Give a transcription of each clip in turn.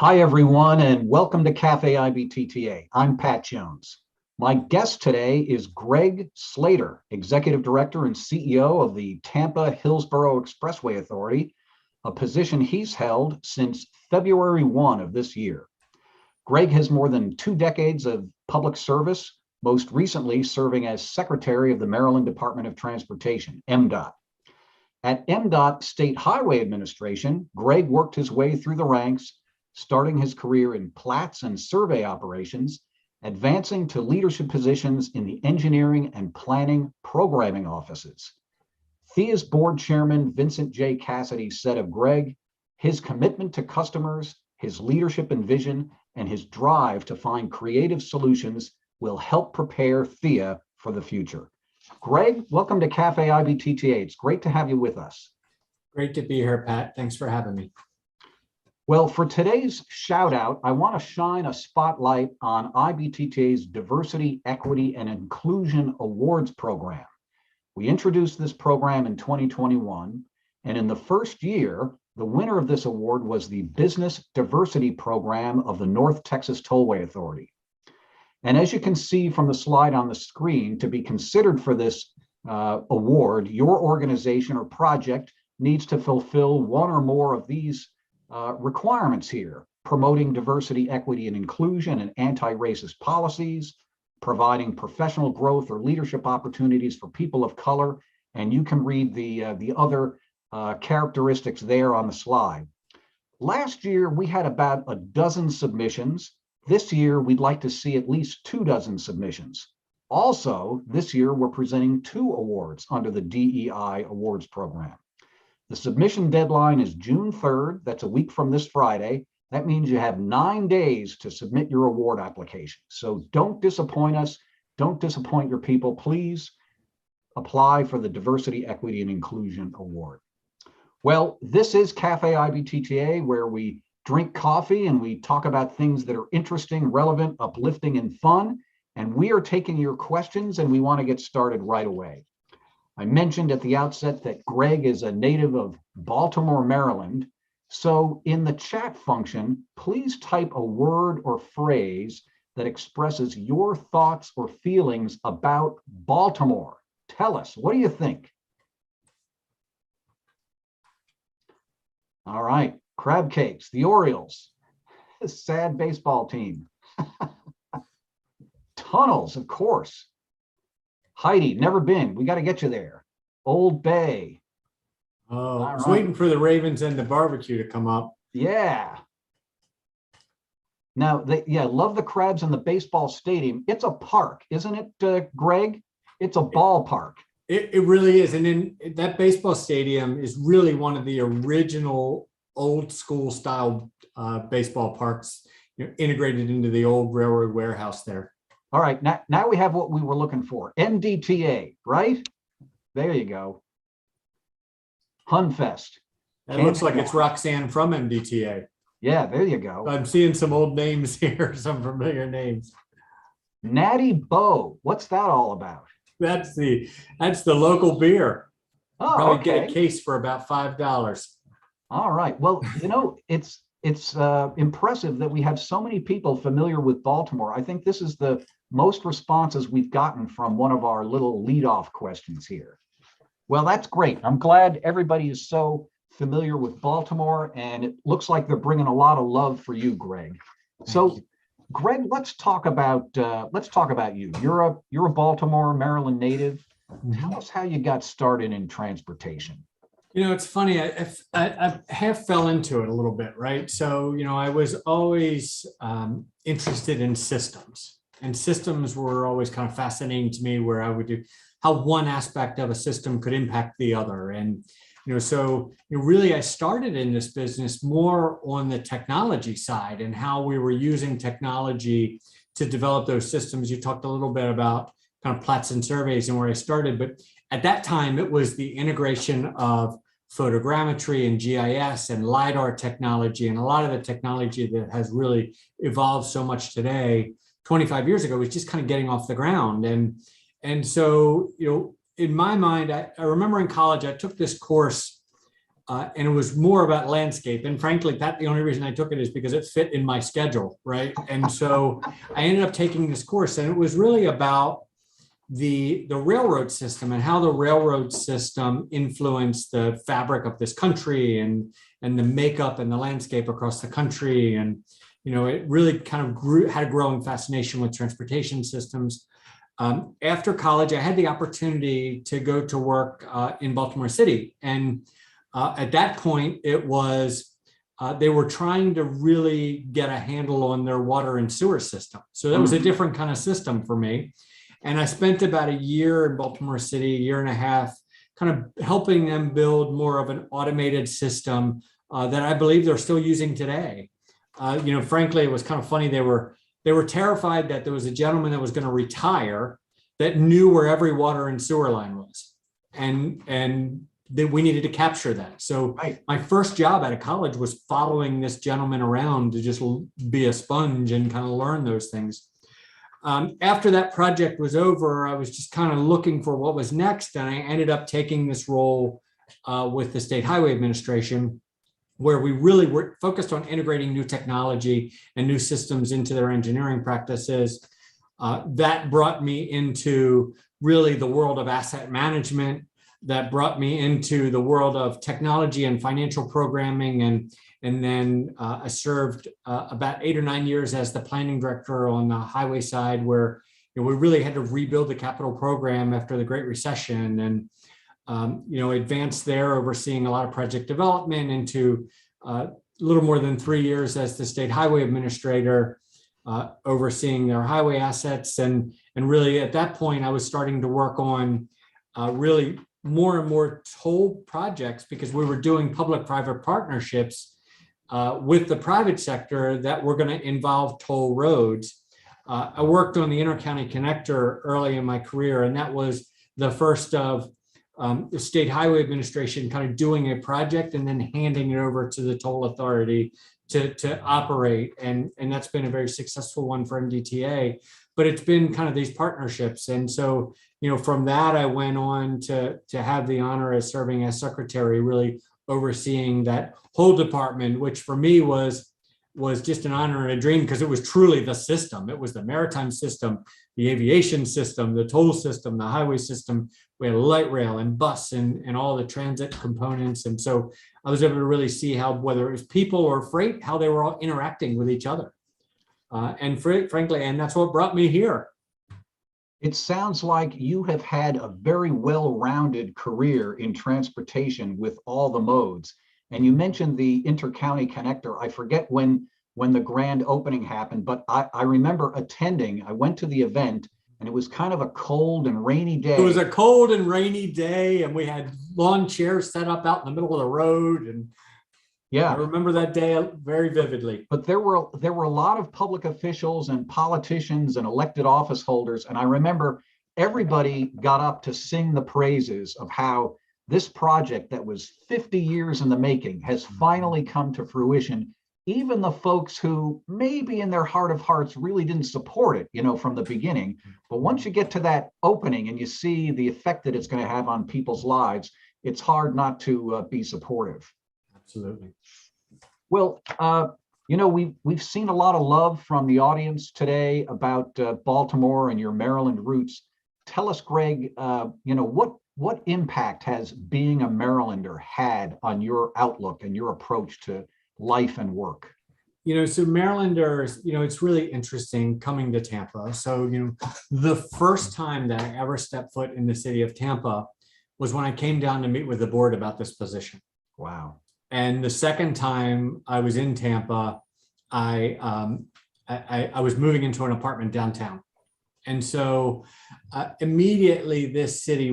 Hi, everyone, and welcome to Café IBTTA. I'm Pat Jones. My guest today is Greg Slater, Executive Director and CEO of the Tampa Hillsborough Expressway Authority, a position he's held since February 1 of this year. Greg has more than 2 decades of public service, most recently serving as Secretary of the Maryland Department of Transportation, MDOT. At MDOT State Highway Administration, Greg worked his way through the ranks, starting his career in plats and survey operations, advancing to leadership positions in the engineering and planning programming offices. THEA's board chairman, Vincent J. Cassidy, said of Greg, his commitment to customers, his leadership and vision, and his drive to find creative solutions will help prepare THEA for the future. Greg, welcome to Café IBTTA. It's great to have you with us. Great to be here, Pat. Thanks for having me. Well, for today's shout out, I want to shine a spotlight on IBTTA's Diversity, Equity, and Inclusion Awards program. We introduced this program in 2021, and in the first year, the winner of this award was the Business Diversity Program of the North Texas Tollway Authority. And as you can see from the slide on the screen, to be considered for this award, your organization or project needs to fulfill one or more of these requirements here: promoting diversity, equity, and inclusion and anti-racist policies, providing professional growth or leadership opportunities for people of color. And you can read the other characteristics there on the slide. Last year, we had about a dozen submissions. This year, we'd like to see at least 24 submissions. Also, this year, we're presenting 2 awards under the DEI Awards program. The submission deadline is June 3rd. That's a week from this Friday. That means you have 9 days to submit your award application. So don't disappoint us. Don't disappoint your people. Please apply for the Diversity, Equity, and Inclusion Award. Well, this is Café IBTTA, where we drink coffee and we talk about things that are interesting, relevant, uplifting, and fun. And we are taking your questions, and we want to get started right away. I mentioned at the outset that Greg is a native of Baltimore, Maryland. So in the chat function, please type a word or phrase that expresses your thoughts or feelings about Baltimore. Tell us, what do you think? All right, crab cakes, the Orioles, a sad baseball team. Tunnels, of course. Heidi, never been. We got to get you there. Old Bay. Oh, I was waiting for the Ravens and the barbecue to come up. Yeah. Now, love the crabs in the baseball stadium. It's a park, isn't it, Greg? It's a ballpark. It really is. And in that baseball stadium is really one of the original old school style baseball parks, integrated into the old railroad warehouse there. All right, now we have what we were looking for. MDTA, right? There you go. Hunfest. It looks like it's Roxanne from MDTA. Yeah, there you go. I'm seeing some old names here, some familiar names. Natty Bow, what's that all about? That's the local beer. Oh, probably okay. Get a case for about $5. All right. Well, it's impressive that we have so many people familiar with Baltimore. I think this is the most responses we've gotten from one of our little leadoff questions here. Well, that's great. I'm glad everybody is so familiar with Baltimore, and it looks like they're bringing a lot of love for you, Greg. So, Greg, let's talk about you. You're a Baltimore, Maryland native. Tell us how you got started in transportation. It's funny. I half fell into it a little bit, right? So, I was always interested in systems, and systems were always kind of fascinating to me, where I would do how one aspect of a system could impact the other. And, really I started in this business more on the technology side and how we were using technology to develop those systems. You talked a little bit about kind of plats and surveys and where I started, but at that time, it was the integration of photogrammetry and GIS and LiDAR technology, and a lot of the technology that has really evolved so much today. 25 years ago was just kind of getting off the ground. And so, in my mind, I remember in college, I took this course and it was more about landscape. And frankly, Pat, the only reason I took it is because it fit in my schedule, right? And so I ended up taking this course, and it was really about the railroad system and how the railroad system influenced the fabric of this country and the makeup and the landscape across the country. And, it really kind of had a growing fascination with transportation systems. After college, I had the opportunity to go to work in Baltimore City. And at that point, it was, they were trying to really get a handle on their water and sewer system. So that was a different kind of system for me. And I spent about a year in Baltimore City, a year and a half, kind of helping them build more of an automated system that I believe they're still using today. Frankly, it was kind of funny. They were terrified that there was a gentleman that was going to retire that knew where every water and sewer line was. And that we needed to capture that. So my first job out of college was following this gentleman around to just be a sponge and kind of learn those things. After that project was over, I was just kind of looking for what was next. And I ended up taking this role with the State Highway Administration, where we really were focused on integrating new technology and new systems into their engineering practices. That brought me into really the world of asset management. That brought me into the world of technology and financial programming. And then I served about 8 or 9 years as the planning director on the highway side, where we really had to rebuild the capital program after the Great Recession, and advanced there, overseeing a lot of project development, into a little more than 3 years as the state highway administrator, overseeing their highway assets. And really at that point, I was starting to work on really more and more toll projects, because we were doing public-private partnerships with the private sector that were going to involve toll roads. I worked on the Intercounty Connector early in my career, and that was the first of the State Highway Administration kind of doing a project and then handing it over to the toll authority to operate. And that's been a very successful one for MDTA, but it's been kind of these partnerships. And so, from that, I went on to have the honor of serving as secretary, really overseeing that whole department, which for me was just an honor and a dream, because it was truly the system. It was the maritime system, the aviation system, the toll system, the highway system. We had light rail and bus and all the transit components. And so I was able to really see how, whether it was people or freight, how they were all interacting with each other. Frankly, and that's what brought me here. It sounds like you have had a very well-rounded career in transportation with all the modes. And you mentioned the Intercounty Connector. I forget when the grand opening happened, but I remember attending. I went to the event, and it was kind of a cold and rainy day. It was a cold and rainy day, and we had lawn chairs set up out in the middle of the road. And yeah, I remember that day very vividly. But there were a lot of public officials and politicians and elected office holders, and I remember everybody got up to sing the praises of how this project that was 50 years in the making has finally come to fruition. Even the folks who maybe in their heart of hearts really didn't support it, from the beginning. But once you get to that opening and you see the effect that it's going to have on people's lives, it's hard not to be supportive. Absolutely. Well, we've seen a lot of love from the audience today about Baltimore and your Maryland roots. Tell us, Greg, what impact has being a Marylander had on your outlook and your approach to life and work? So Marylanders, it's really interesting coming to Tampa. So, the first time that I ever stepped foot in the city of Tampa was when I came down to meet with the board about this position. Wow. And the second time I was in Tampa, I was moving into an apartment downtown. And so immediately this city,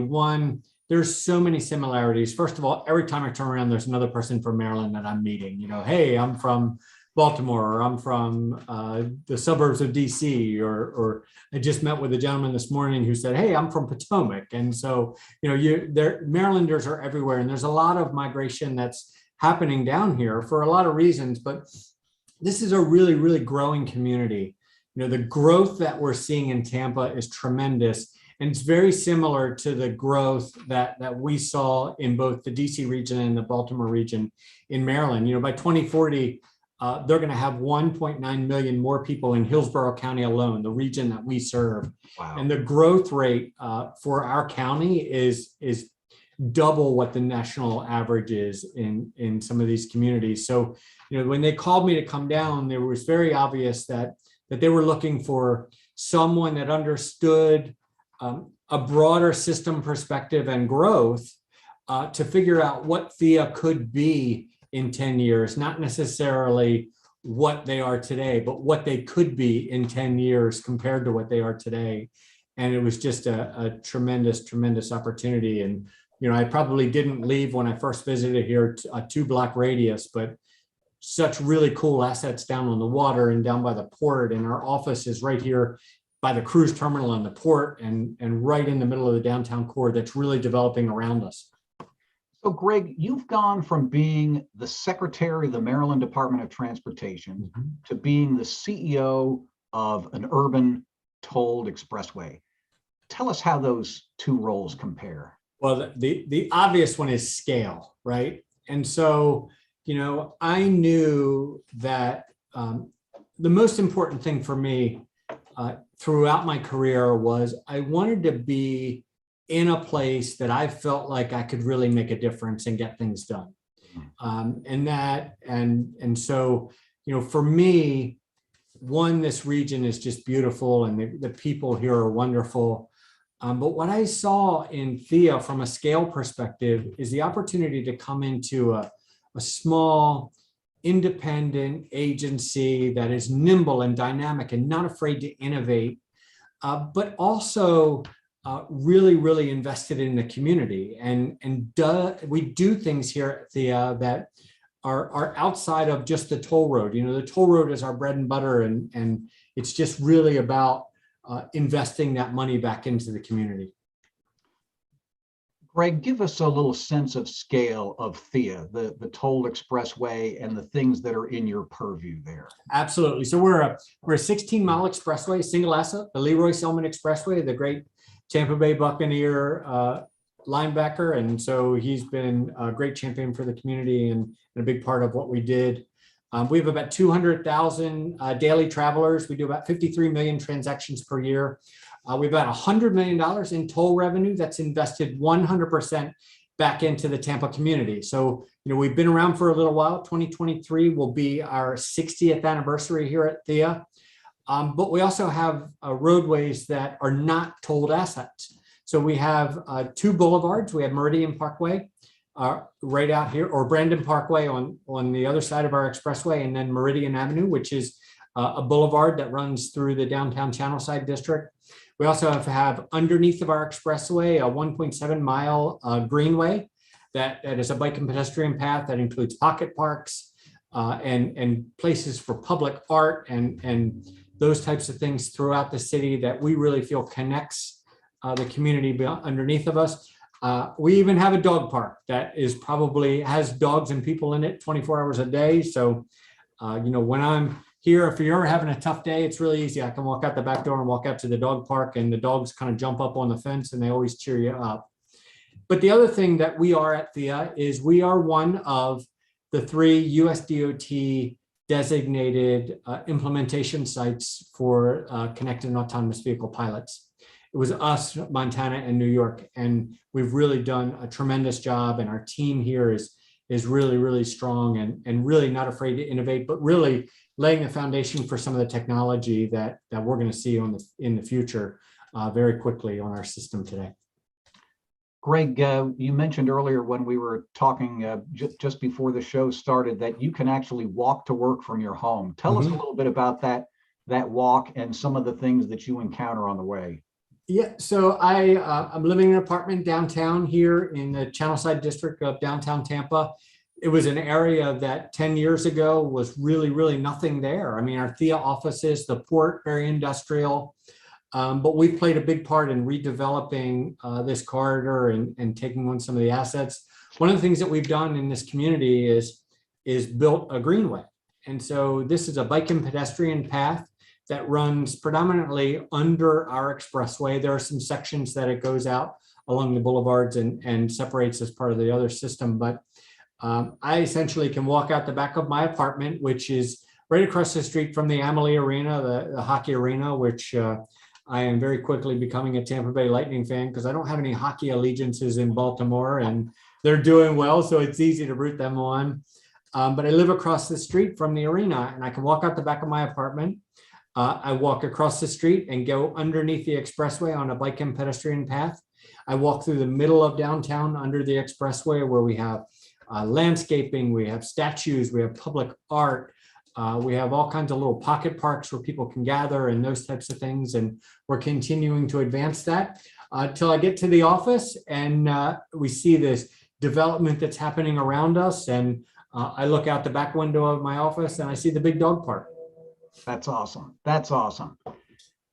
there's so many similarities. First of all, every time I turn around, there's another person from Maryland that I'm meeting. Hey, I'm from Baltimore, or I'm from the suburbs of DC, or I just met with a gentleman this morning who said, hey, I'm from Potomac. And so, Marylanders are everywhere, and there's a lot of migration that's happening down here for a lot of reasons, but this is a really, really growing community. The growth that we're seeing in Tampa is tremendous. And it's very similar to the growth that we saw in both the DC region and the Baltimore region in Maryland. By 2040, they're going to have 1.9 million more people in Hillsborough County alone, the region that we serve. Wow. And the growth rate for our county is double what the national average is in some of these communities. So, when they called me to come down, it was very obvious that they were looking for someone that understood a broader system perspective and growth to figure out what THEA could be in 10 years, not necessarily what they are today, but what they could be in 10 years compared to what they are today. And it was just a tremendous, tremendous opportunity. And, I probably didn't leave when I first visited here a 2-block radius, but such really cool assets down on the water and down by the port. And our office is right here by the cruise terminal and the port and right in the middle of the downtown core that's really developing around us. So Greg, you've gone from being the Secretary of the Maryland Department of Transportation to being the CEO of an urban tolled expressway. Tell us how those two roles compare. Well, the obvious one is scale, right? And so, I knew that the most important thing for me throughout my career was I wanted to be in a place that I felt like I could really make a difference and get things done. And so, for me, one, this region is just beautiful and the people here are wonderful. But what I saw in THEA from a scale perspective is the opportunity to come into a small, independent agency that is nimble and dynamic and not afraid to innovate, but also really, really invested in the community. And we do things here at THEA that are outside of just the toll road. The toll road is our bread and butter, and it's just really about investing that money back into the community. Greg, give us a little sense of scale of THEA, the toll expressway and the things that are in your purview there. Absolutely. So we're a 16-mile expressway, single asset, the Leroy Selman Expressway, the great Tampa Bay Buccaneer linebacker. And so he's been a great champion for the community and a big part of what we did. We have about 200,000 daily travelers. We do about 53 million transactions per year. We have about $100 million in toll revenue that's invested 100% back into the Tampa community. So, we've been around for a little while. 2023 will be our 60th anniversary here at THEA. But we also have roadways that are not tolled assets. So we have 2 boulevards. We have Meridian Parkway right out here, or Brandon Parkway on the other side of our expressway, and then Meridian Avenue, which is a boulevard that runs through the downtown Channelside district. We also have underneath of our expressway a 1.7-mile Greenway that is a bike and pedestrian path that includes pocket parks and places for public art and those types of things throughout the city that we really feel connects the community underneath of us. We even have a dog park that has dogs and people in it 24 hours a day. So, when I'm here, if you're ever having a tough day, it's really easy. I can walk out the back door and walk out to the dog park, and the dogs kind of jump up on the fence and they always cheer you up. But the other thing that we are at THEA is we are one of the 3 US DOT designated implementation sites for connected and autonomous vehicle pilots. It was us, Montana, and New York, and we've really done a tremendous job. And our team here is really, really strong and really not afraid to innovate, but really laying the foundation for some of the technology that we're going to see in the future very quickly on our system today. Greg, you mentioned earlier when we were talking just before the show started that you can actually walk to work from your home. Tell us a little bit about that walk and some of the things that you encounter on the way. Yeah, so I'm living in an apartment downtown here in the Channelside district of downtown Tampa. It was an area that 10 years ago was really, really nothing there. I mean, our THEA offices, the port, very industrial, but we've played a big part in redeveloping this corridor and taking on some of the assets. One of the things that we've done in this community is built a greenway. And so this is a bike and pedestrian path that runs predominantly under our expressway. There are some sections that it goes out along the boulevards and separates as part of the other system. But I essentially can walk out the back of my apartment, which is right across the street from the Amalie Arena, the hockey arena, which I am very quickly becoming a Tampa Bay Lightning fan because I don't have any hockey allegiances in Baltimore and they're doing well, so it's easy to root them on. But I live across the street from the arena and I can walk out the back of my apartment. I walk across the street and go underneath the expressway on a bike and pedestrian path. I walk through the middle of downtown under the expressway where we have landscaping, we have statues, we have public art, we have all kinds of little pocket parks where people can gather and those types of things. And we're continuing to advance that till I get to the office and we see this development that's happening around us. And I look out the back window of my office and I see the big dog park. That's awesome. That's awesome.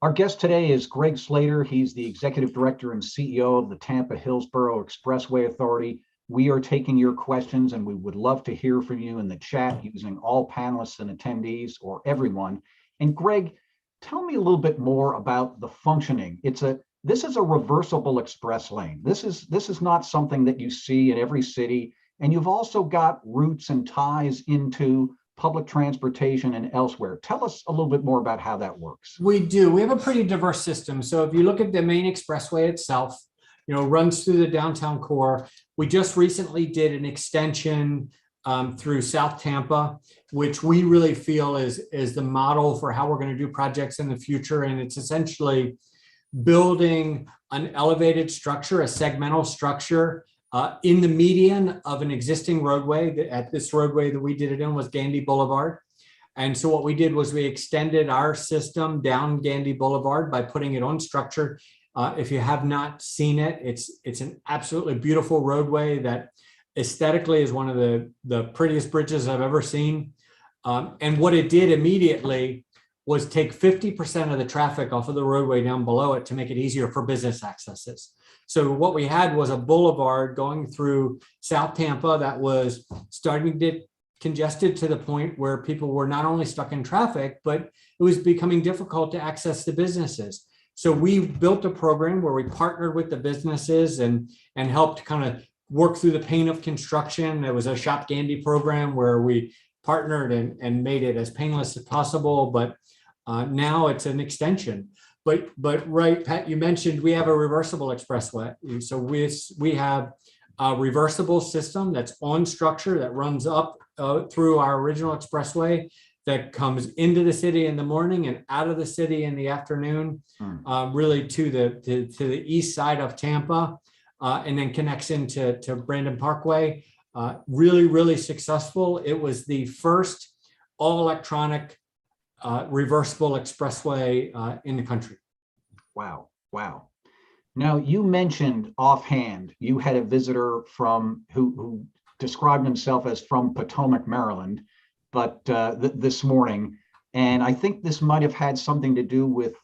Our guest today is Greg Slater. He's the Executive Director and CEO of the Tampa Hillsborough Expressway Authority. We are taking your questions and we would love to hear from you in the chat using all panelists and attendees or everyone. And Greg, tell me a little bit more about the functioning. This is a reversible express lane. This is not something that you see in every city. And you've also got roots and ties into public transportation and elsewhere. Tell us a little bit more about how that works. We do. We have a pretty diverse system. So if you look at the main expressway itself, runs through the downtown core. We just recently did an extension through South Tampa, which we really feel is the model for how we're going to do projects in the future. And it's essentially building an elevated structure, a segmental structure in the median of an existing roadway. At this roadway that we did it in was Gandy Boulevard. And so what we did was we extended our system down Gandy Boulevard by putting it on structure. If you have not seen it, it's an absolutely beautiful roadway that aesthetically is one of the prettiest bridges I've ever seen. And what it did immediately was take 50% of the traffic off of the roadway down below it to make it easier for business accesses. So what we had was a boulevard going through South Tampa that was starting to get congested to the point where people were not only stuck in traffic, but it was becoming difficult to access the businesses. So we built a program where we partnered with the businesses and helped kind of work through the pain of construction. There was a Shop Gandy program where we partnered and made it as painless as possible, but now it's an extension. But right, Pat, you mentioned we have a reversible expressway. So we have a reversible system that's on structure that runs up through our original expressway that comes into the city in the morning and out of the city in the afternoon, really to the east side of Tampa, and then connects into Brandon Parkway. Really, really successful. It was the first all-electronic reversible expressway in the country. Wow. Wow. Now, you mentioned offhand, you had a visitor from who described himself as from Potomac, Maryland, but this morning, and I think this might have had something to do with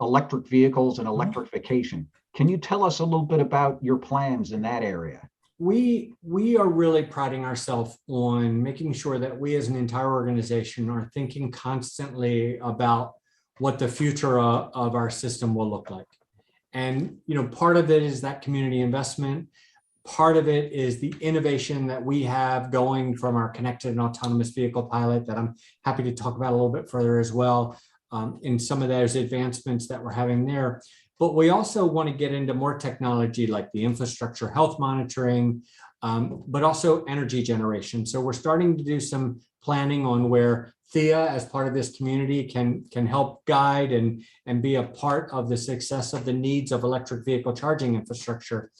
electric vehicles and electrification. Can you tell us a little bit about your plans in that area? We are really priding ourselves on making sure that we as an entire organization are thinking constantly about what the future of our system will look like. And, part of it is that community investment. Part of it is the innovation that we have going from our connected and autonomous vehicle pilot that I'm happy to talk about a little bit further as well in some of those advancements that we're having there. But we also want to get into more technology like the infrastructure health monitoring, but also energy generation. So we're starting to do some planning on where THEA, as part of this community, can help guide and be a part of the success of the needs of electric vehicle charging infrastructure.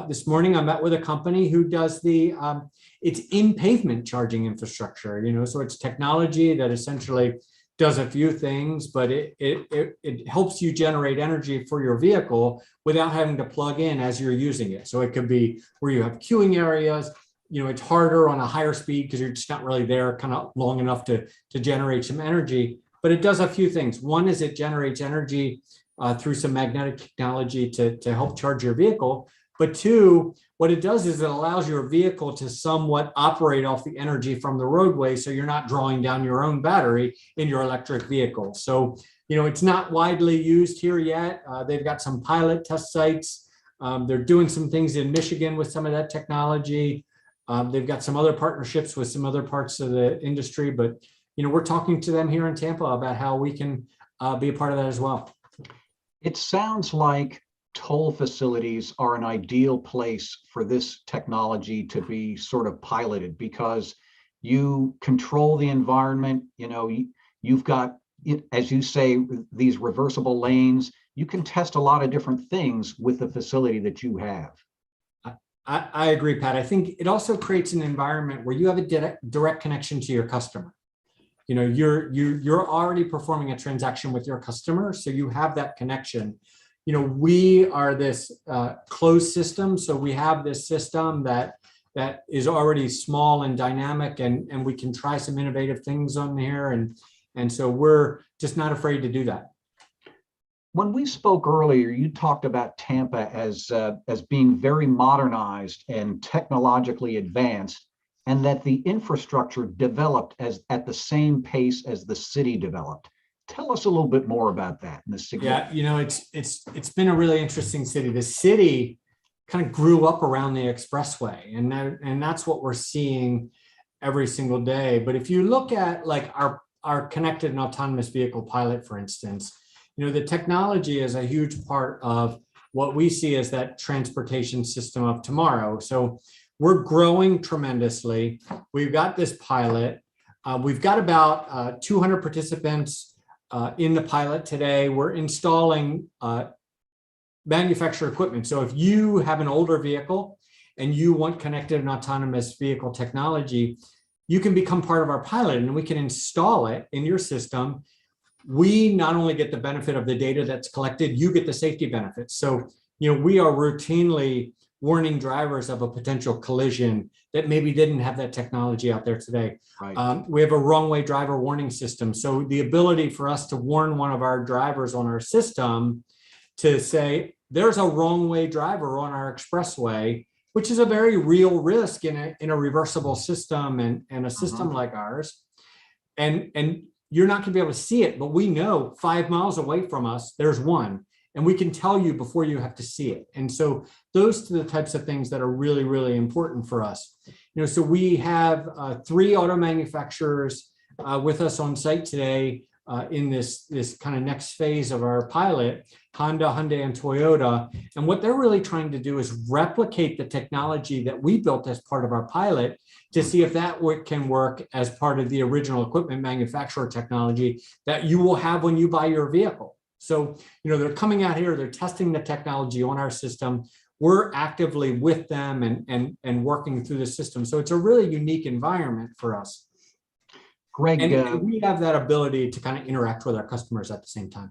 This morning, I met with a company who does it's in pavement charging infrastructure. So it's technology that essentially does a few things, but it helps you generate energy for your vehicle without having to plug in as you're using it. So it could be where you have queuing areas. It's harder on a higher speed because you're just not really there kind of long enough to generate some energy, but it does a few things. One is it generates energy through some magnetic technology to help charge your vehicle. But two, what it does is it allows your vehicle to somewhat operate off the energy from the roadway, so you're not drawing down your own battery in your electric vehicle. So It's not widely used here yet. They've got some pilot test sites. They're doing some things in Michigan with some of that technology. They've got some other partnerships with some other parts of the industry, but we're talking to them here in Tampa about how we can be a part of that as well. It sounds like toll facilities are an ideal place for this technology to be sort of piloted, because you control the environment. You've got, as you say, these reversible lanes. You can test a lot of different things with the facility that you have. I agree, Pat. I think it also creates an environment where you have a direct connection to your customer. You're already performing a transaction with your customer, so you have that connection. We are this closed system, so we have this system that is already small and dynamic, and we can try some innovative things on here, and so we're just not afraid to do that. When we spoke earlier, you talked about Tampa as being very modernized and technologically advanced, and that the infrastructure developed at the same pace as the city developed. Tell us a little bit more about that. Yeah, it's been a really interesting city. The city kind of grew up around the expressway, and that's what we're seeing every single day. But if you look at like our connected and autonomous vehicle pilot, for instance, the technology is a huge part of what we see as that transportation system of tomorrow. So we're growing tremendously. We've got this pilot. We've got about 200 participants in the pilot today. We're installing manufacturer equipment. So if you have an older vehicle and you want connected and autonomous vehicle technology, you can become part of our pilot and we can install it in your system. We not only get the benefit of the data that's collected, you get the safety benefits. So, we are routinely warning drivers of a potential collision that maybe didn't have that technology out there today. Right. We have a wrong way driver warning system. So the ability for us to warn one of our drivers on our system to say, there's a wrong way driver on our expressway, which is a very real risk in a reversible system and a system like ours. And you're not gonna be able to see it, but we know 5 miles away from us, there's one, and we can tell you before you have to see it. And so those are the types of things that are really, really important for us. So we have 3 auto manufacturers with us on site today in this kind of next phase of our pilot, Honda, Hyundai, and Toyota. And what they're really trying to do is replicate the technology that we built as part of our pilot to see if that can work as part of the original equipment manufacturer technology that you will have when you buy your vehicle. So, they're coming out here, they're testing the technology on our system. We're actively with them and working through the system. So it's a really unique environment for us. Greg, and we have that ability to kind of interact with our customers at the same time.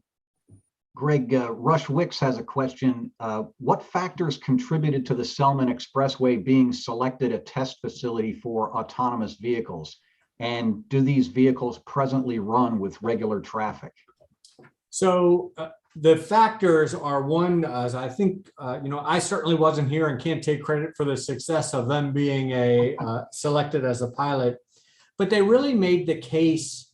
Greg, Rush Wicks has a question. What factors contributed to the Selman Expressway being selected a test facility for autonomous vehicles? And do these vehicles presently run with regular traffic? So the factors are one, as I think, I certainly wasn't here and can't take credit for the success of them being selected as a pilot, but they really made the case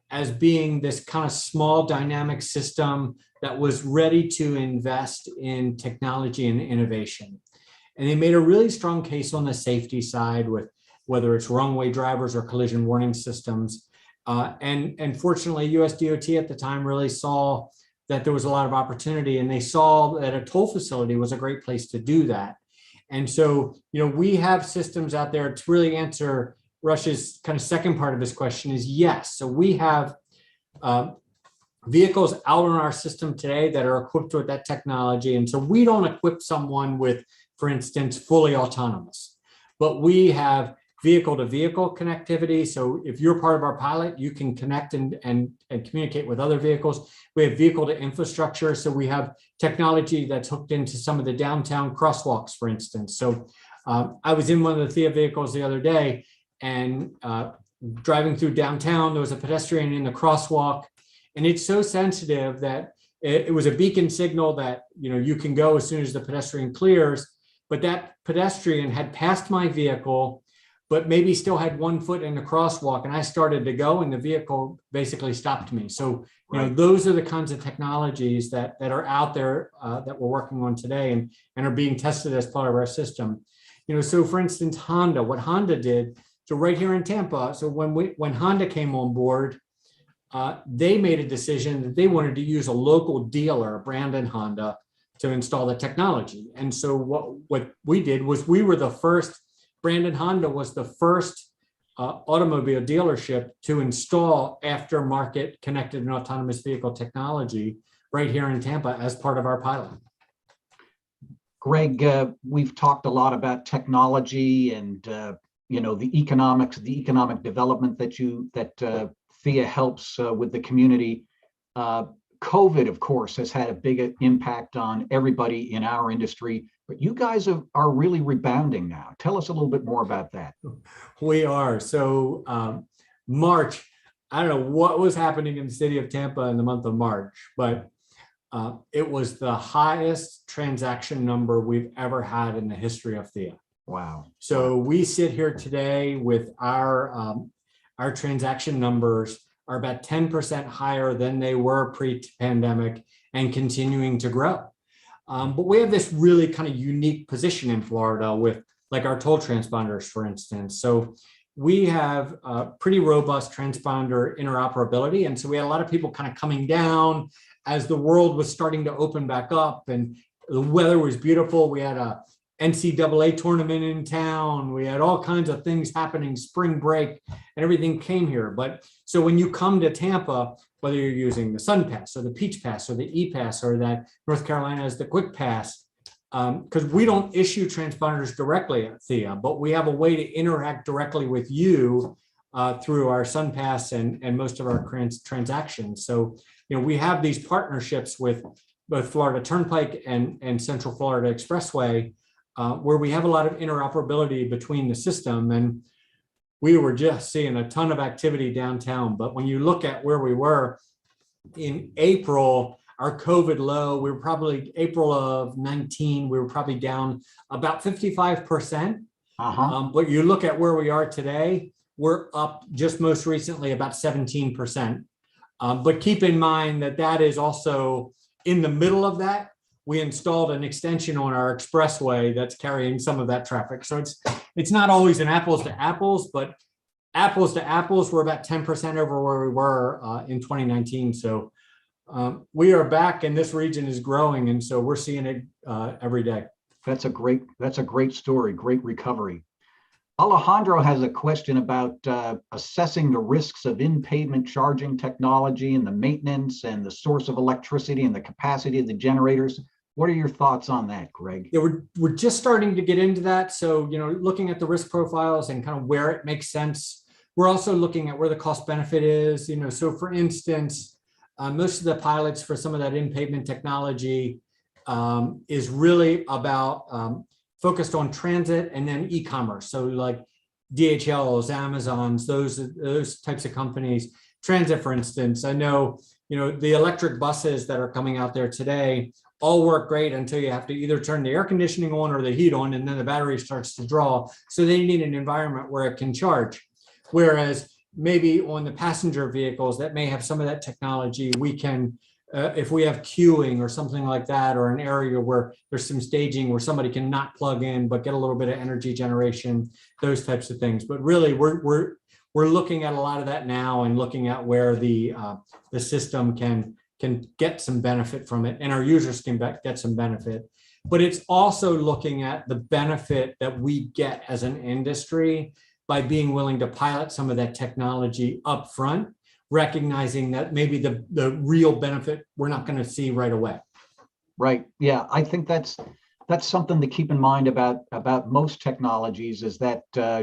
as being this kind of small dynamic system that was ready to invest in technology and innovation. And they made a really strong case on the safety side with whether it's wrong way drivers or collision warning systems. And fortunately, US DOT at the time really saw that there was a lot of opportunity, and they saw that a toll facility was a great place to do that. And so, we have systems out there to really answer Rush's kind of second part of this question is yes. So we have vehicles out in our system today that are equipped with that technology. And so we don't equip someone with, for instance, fully autonomous, but we have vehicle-to-vehicle connectivity. So if you're part of our pilot, you can connect and communicate with other vehicles. We have vehicle-to-infrastructure. So we have technology that's hooked into some of the downtown crosswalks, for instance. So I was in one of the THEA vehicles the other day, and driving through downtown, there was a pedestrian in the crosswalk, and it's so sensitive that it was a beacon signal that you can go as soon as the pedestrian clears, but that pedestrian had passed my vehicle, but maybe still had 1 foot in the crosswalk, and I started to go and the vehicle basically stopped me. So, you know, those are the kinds of technologies that are out there that we're working on today and are being tested as part of our system. You know, so for instance, what Honda did, so right here in Tampa, so when Honda came on board, they made a decision that they wanted to use a local dealer, Brandon Honda, to install the technology. And so what we did was Brandon Honda was the first automobile dealership to install aftermarket connected and autonomous vehicle technology right here in Tampa as part of our pilot. Greg, we've talked a lot about technology and you know, the economic development that THEA helps with the community. COVID, of course, has had a big impact on everybody in our industry, but you guys are really rebounding now. Tell us a little bit more about that. We are. So March, I don't know what was happening in the city of Tampa in the month of March, but it was the highest transaction number we've ever had in the history of THEA. Wow. So we sit here today with our transaction numbers are about 10% higher than they were pre-pandemic and continuing to grow. But we have this really kind of unique position in Florida with like our toll transponders, for instance. So we have pretty robust transponder interoperability. And so we had a lot of people kind of coming down as the world was starting to open back up and the weather was beautiful. We had a NCAA tournament in town. We had all kinds of things happening, spring break, and everything came here. But so when you come to Tampa, whether you're using the Sun Pass or the Peach Pass or the E-Pass or that North Carolina has the Quick Pass, because we don't issue transponders directly at THEA, but we have a way to interact directly with you through our Sun Pass and most of our transactions. So, you know, we have these partnerships with both Florida Turnpike and Central Florida Expressway, where we have a lot of interoperability between the system. And we were just seeing a ton of activity downtown. But when you look at where we were in April, our COVID low, we were probably April of 19, we were probably down about 55%. But you look at where we are today, we're up just most recently about 17%. But keep in mind that that is also in the middle of that. We installed an extension on our expressway that's carrying some of that traffic. So it's not always an apples to apples, but apples to apples, we're about 10% over where we were in 2019. So we are back and this region is growing. And so we're seeing it every day. That's a great story, great recovery. Alejandro has a question about assessing the risks of in-pavement charging technology and the maintenance and the source of electricity and the capacity of the generators. What are your thoughts on that, Greg? Yeah, we're just starting to get into that. So, you know, looking at the risk profiles and kind of where it makes sense. We're also looking at where the cost benefit is. You know, so for instance, most of the pilots for some of that in-pavement technology is really about focused on transit and then e-commerce. So like DHLs, Amazons, those types of companies. Transit, for instance, I know, you know, the electric buses that are coming out there today all work great until you have to either turn the air conditioning on or the heat on, and then the battery starts to draw. So they need an environment where it can charge. Whereas maybe on the passenger vehicles that may have some of that technology, we can, if we have queuing or something like that, or an area where there's some staging where somebody can not plug in but get a little bit of energy generation, those types of things. But really, we're looking at a lot of that now and looking at where the system can get some benefit from it and our users can get some benefit. But it's also looking at the benefit that we get as an industry by being willing to pilot some of that technology up front, recognizing that maybe the real benefit we're not going to see right away. Right. Yeah, I think that's something to keep in mind about most technologies, is that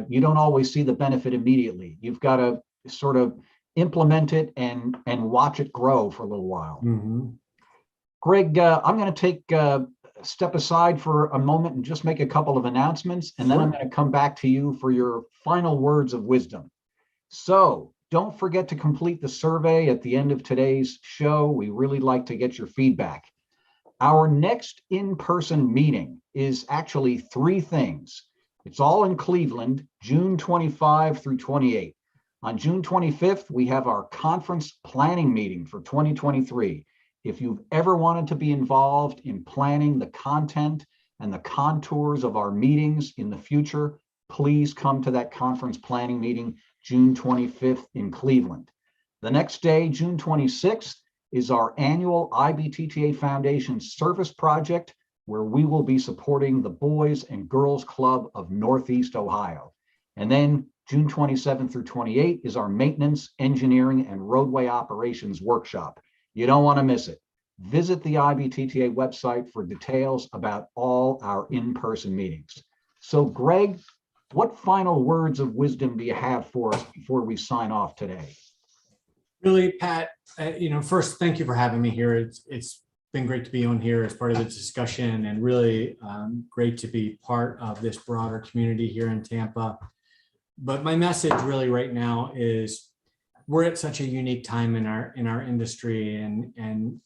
you don't always see the benefit immediately. You've got to sort of implement it and watch it grow for a little while. Mm-hmm. Greg, I'm going to take a step aside for a moment and just make a couple of announcements, and then I'm going to come back to you for your final words of wisdom. So don't forget to complete the survey at the end of today's show. We really like to get your feedback. Our next in-person meeting is actually 3 things. It's all in Cleveland, June 25 through 28. On June 25th, we have our conference planning meeting for 2023. If you've ever wanted to be involved in planning the content and the contours of our meetings in the future, please come to that conference planning meeting, June 25th in Cleveland. The next day, June 26th, is our annual IBTTA Foundation Service Project, where we will be supporting the Boys and Girls Club of Northeast Ohio. And then June 27th through 28th is our Maintenance, Engineering, and Roadway Operations Workshop. You don't want to miss it. Visit the IBTTA website for details about all our in-person meetings. So Greg, what final words of wisdom do you have for us before we sign off today? Really, Pat, first, thank you for having me here. It's been great to be on here as part of the discussion, and really great to be part of this broader community here in Tampa. But my message really right now is we're at such a unique time in our industry and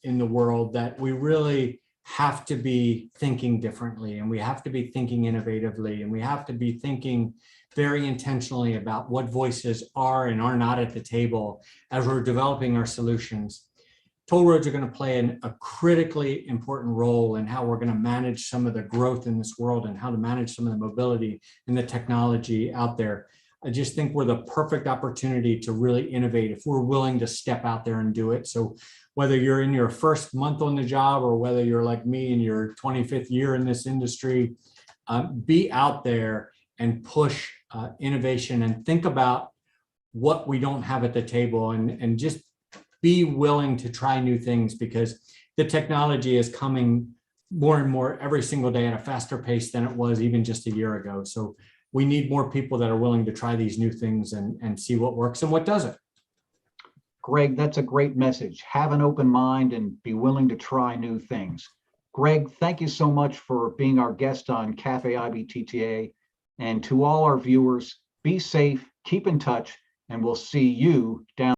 in the world that we really have to be thinking differently, and we have to be thinking innovatively, and we have to be thinking very intentionally about what voices are and are not at the table as we're developing our solutions. Toll roads are going to play a critically important role in how we're going to manage some of the growth in this world and how to manage some of the mobility and the technology out there. I just think we're the perfect opportunity to really innovate if we're willing to step out there and do it. So whether you're in your first month on the job or whether you're like me in your 25th year in this industry, be out there and push innovation and think about what we don't have at the table, and just be willing to try new things, because the technology is coming more and more every single day at a faster pace than it was even just a year ago. So we need more people that are willing to try these new things and see what works and what doesn't. Greg, that's a great message. Have an open mind and be willing to try new things. Greg, thank you so much for being our guest on Café IBTTA. And to all our viewers, be safe, keep in touch, and we'll see you down